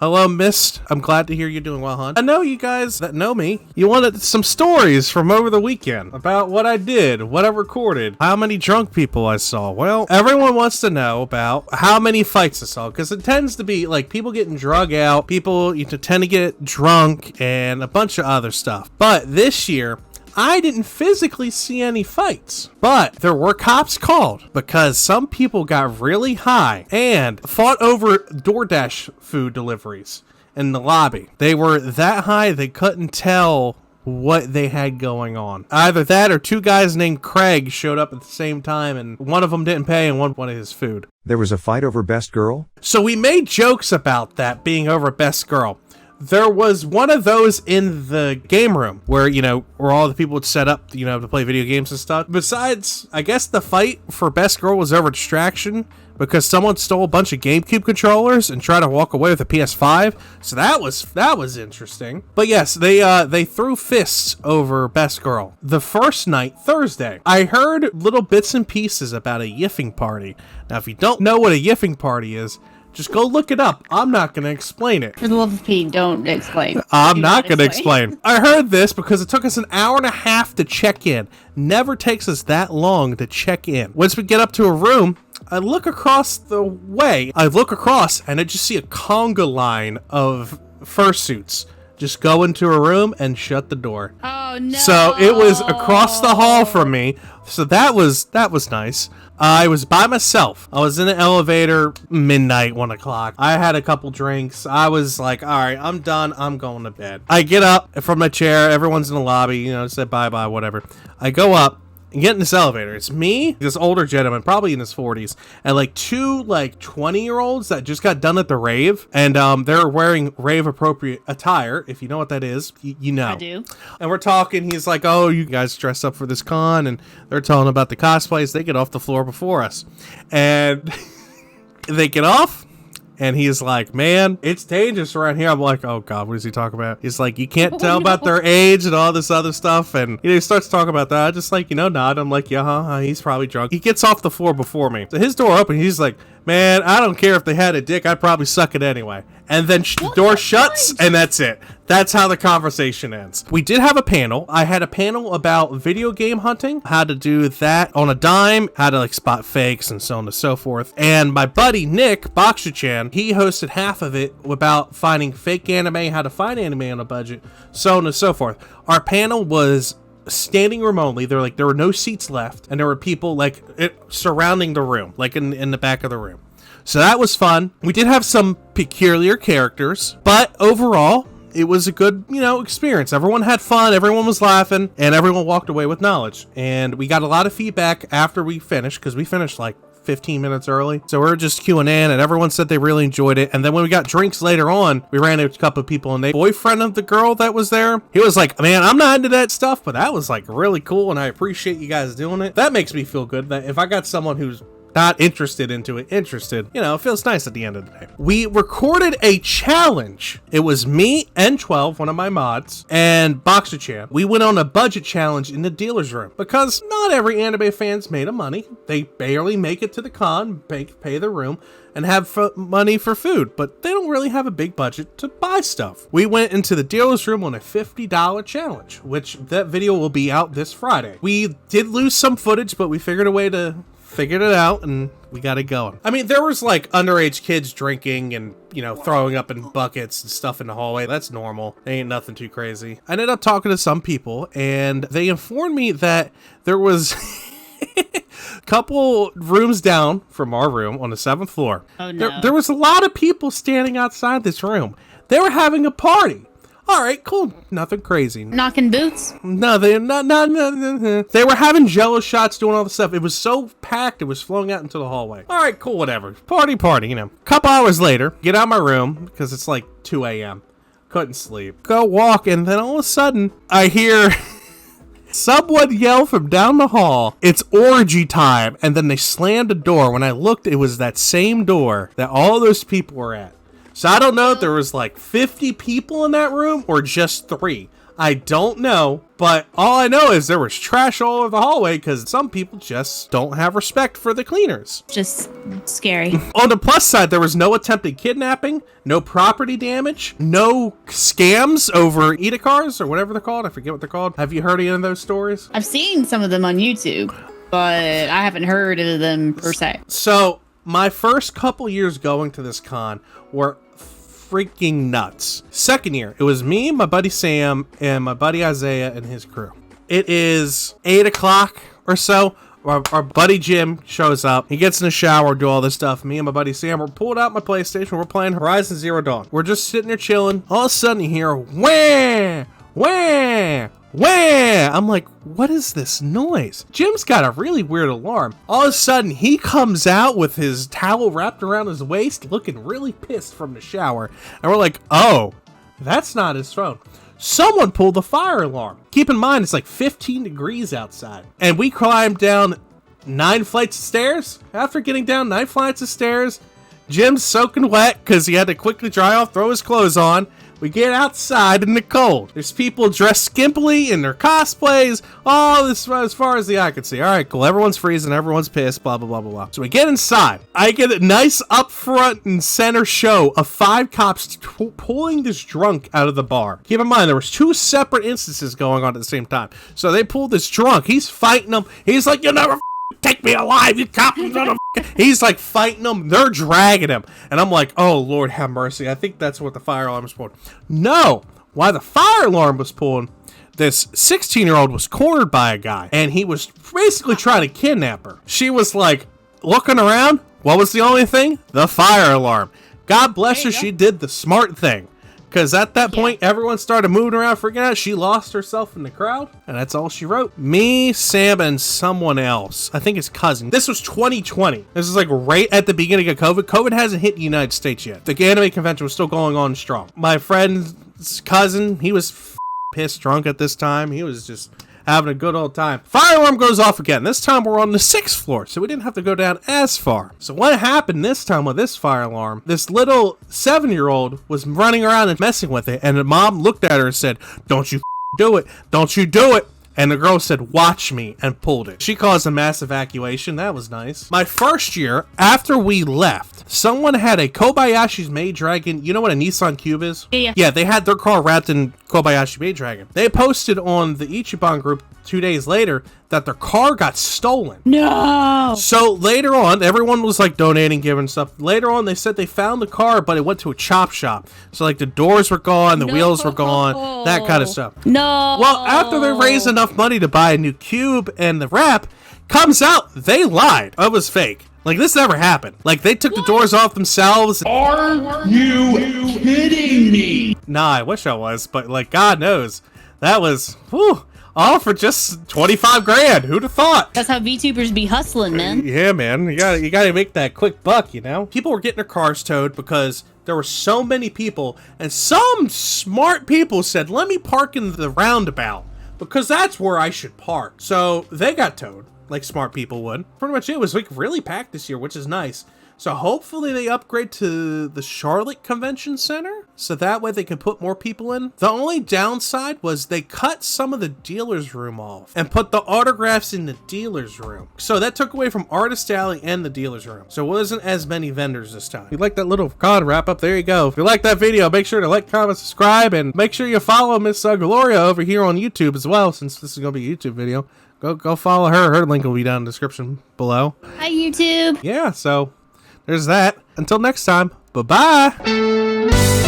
Hello, Mist. I'm glad to hear you're doing well, hon. I know you guys that know me. You wanted some stories from over the weekend about what I did, what I recorded, how many drunk people I saw. Well, everyone wants to know about how many fights I saw, because it tends to be like people getting drug out, people tend to get drunk, and a bunch of other stuff. But this year, I didn't physically see any fights, but there were cops called because some people got really high and fought over DoorDash food deliveries in the lobby. They were that high they couldn't tell what they had going on. Either that or two guys named Craig showed up at the same time and one of them didn't pay and one wanted his food. There was a fight over best girl? So we made jokes about that being over best girl. There was one of those in the game room where, where all the people would set up, to play video games and stuff. Besides, I guess the fight for best girl was over distraction because someone stole a bunch of GameCube controllers and tried to walk away with a PS5. So that was interesting. But yes, they threw fists over best girl. The first night, Thursday, I heard little bits and pieces about a yiffing party. Now, if you don't know what a yiffing party is, just go look it up. I'm not going to explain it. For the love of Pete, don't explain. I'm not going to explain. I heard this because it took us an hour and a half to check in. Never takes us that long to check in. Once we get up to a room, I look across the way. I look across and I just see a conga line of fursuits. Just go into a room and shut the door. Oh, no. So it was across the hall from me. So that was nice. I was by myself. I was in an elevator, midnight, 1 o'clock. I had a couple drinks. I was like, all right, I'm done. I'm going to bed. I get up from my chair. Everyone's in the lobby, said bye-bye, whatever. I go up and get in this elevator. It's me, this older gentleman, probably in his 40s, and like two 20-year-olds that just got done at the rave, and they're wearing rave-appropriate attire. If you know what that is, you know. I do. And we're talking. He's like, oh, you guys dressed up for this con, and they're telling about the cosplays. They get off the floor before us. And they get off. And he's like, man, it's dangerous around here. I'm like, oh, God, what is he talking about? He's like, you can't tell about their age and all this other stuff. And he starts talking about that. I just nod. I'm like, yeah, he's probably drunk. He gets off the floor before me. So his door open. He's like, man, I don't care if they had a dick. I'd probably suck it anyway. And then the door shuts, and that's it. That's how the conversation ends. We did have a panel. I had a panel about video game hunting, how to do that on a dime, how to spot fakes and so on and so forth. And my buddy Nick, Boxer-chan, he hosted half of it about finding fake anime, how to find anime on a budget, so on and so forth. Our panel was standing room only. There were no seats left, and there were people surrounding the room, in the back of the room. So that was fun. We did have some peculiar characters, but overall, it was a good, experience. Everyone had fun, everyone was laughing, and everyone walked away with knowledge. And we got a lot of feedback after we finished, because we finished 15 minutes early. So we were just queuing in, and everyone said they really enjoyed it. And then when we got drinks later on, we ran into a couple of people, and the boyfriend of the girl that was there, he was like, man, I'm not into that stuff, but that was really cool, and I appreciate you guys doing it. That makes me feel good that if I got someone who's not interested, it feels nice at the end of the day. We recorded a challenge. It was me and 12, one of my mods, and Boxer-chan. We went on a budget challenge in the dealer's room because not every anime fan's made of money. They barely make it to the con, pay the room, and have money for food, but they don't really have a big budget to buy stuff. We went into the dealer's room on a $50 challenge, which that video will be out this Friday. We did lose some footage, but we figured it out, and we got it going. I mean, there was underage kids drinking and, throwing up in buckets and stuff in the hallway. That's normal. Ain't nothing too crazy. I ended up talking to some people, and they informed me that there was a couple rooms down from our room on the 7th floor. Oh, no. There was a lot of people standing outside this room. They were having a party. All right, cool. Nothing crazy. Knocking boots? No, they were having jello shots, doing all the stuff. It was so packed, it was flowing out into the hallway. All right, cool, whatever. Party. Couple hours later, get out of my room, because it's 2 a.m. Couldn't sleep. Go walk, and then all of a sudden, I hear someone yell from down the hall, it's orgy time, and then they slammed the door. When I looked, it was that same door that all those people were at. So I don't know if there was 50 people in that room or just 3. I don't know, but all I know is there was trash all over the hallway because some people just don't have respect for the cleaners. Just scary. On the plus side, there was no attempted kidnapping, no property damage, no scams over Itacars or whatever they're called. I forget what they're called. Have you heard any of those stories? I've seen some of them on YouTube, but I haven't heard of them per se. So my first couple years going to this con were freaking nuts. Second year, it was me, my buddy Sam, and my buddy Isaiah and his crew. It is 8 o'clock or so. Our buddy Jim shows up. He gets in the shower, do all this stuff. Me and my buddy Sam, we're pulled out my PlayStation. We're playing Horizon Zero Dawn. We're just sitting there chilling. All of a sudden, you hear wham, wham, wham. I'm like, what is this noise? Jim's got a really weird alarm. All of a sudden, he comes out with his towel wrapped around his waist, looking really pissed from the shower. And we're like, oh, that's not his phone. Someone pulled the fire alarm. Keep in mind, it's like 15 degrees outside. And we climbed down 9 flights of stairs. After getting down 9 flights of stairs, Jim's soaking wet because he had to quickly dry off, throw his clothes on. We get outside in the cold. There's people dressed skimpily in their cosplays. All this as far as the eye can see. All right, cool. Everyone's freezing. Everyone's pissed. Blah, blah, blah, blah, blah. So we get inside. I get a nice up front and center show of 5 cops pulling this drunk out of the bar. Keep in mind, there was 2 separate instances going on at the same time. So they pulled this drunk. He's fighting them. He's like, you'll never take me alive, you cop. He's like fighting them. They're dragging him. And I'm like, oh, Lord have mercy. I think that's what the fire alarm was pulling. No. Why the fire alarm was pulling, this 16-year-old was cornered by a guy. And he was basically trying to kidnap her. She was like looking around. What was the only thing? The fire alarm. God bless her. She did the smart thing. Because at that point, everyone started moving around, freaking out. She lost herself in the crowd, and that's all she wrote. Me, Sam, and someone else. I think his cousin. This was 2020. This is like right at the beginning of COVID. COVID hasn't hit the United States yet. The anime convention was still going on strong. My friend's cousin, he was pissed drunk at this time. He was just having a good old time. Fire alarm goes off again. This time we're on the 6th floor, so we didn't have to go down as far. So what happened this time with this fire alarm, this little 7-year-old was running around and messing with it, and the mom looked at her and said, don't you do it. Don't you do it. And the girl said, watch me, and pulled it. She caused a mass evacuation. That was nice. My first year, after we left, someone had a Kobayashi's Maid Dragon. You know what a Nissan Cube is? Yeah. Yeah, they had their car wrapped in Kobayashi Maid Dragon. They posted on the Ichiban group 2 days later that their car got stolen. No. So later on, everyone was like donating, giving stuff. Later on, they said they found the car, but it went to a chop shop. So like the doors were gone, the wheels were gone, that kind of stuff. No. Well, after they raised enough money to buy a new cube and the wrap, comes out they lied. It was fake. Like, this never happened. Like, they took the doors off themselves. Are you kidding me? Nah, I wish I was, but, like, God knows. That was, whew, all for just 25 grand. Who'd have thought? That's how VTubers be hustling, man. Yeah, man. You gotta make that quick buck, you know? People were getting their cars towed because there were so many people, and some smart people said, let me park in the roundabout, because that's where I should park. So, they got towed. Like smart people would. Pretty much it was like really packed this year, which is nice. So hopefully they upgrade to the Charlotte Convention Center, so that way they can put more people in. The only downside was they cut some of the dealer's room off and put the autographs in the dealer's room. So that took away from Artist Alley and the dealer's room. So it wasn't as many vendors this time. If you like that little con wrap up, there you go. If you like that video, make sure to like, comment, subscribe, and make sure you follow Miss Gloria over here on YouTube as well, since this is going to be a YouTube video. Go follow her. Her link will be down in the description below. Hi, YouTube. Yeah, so there's that. Until next time, bye-bye.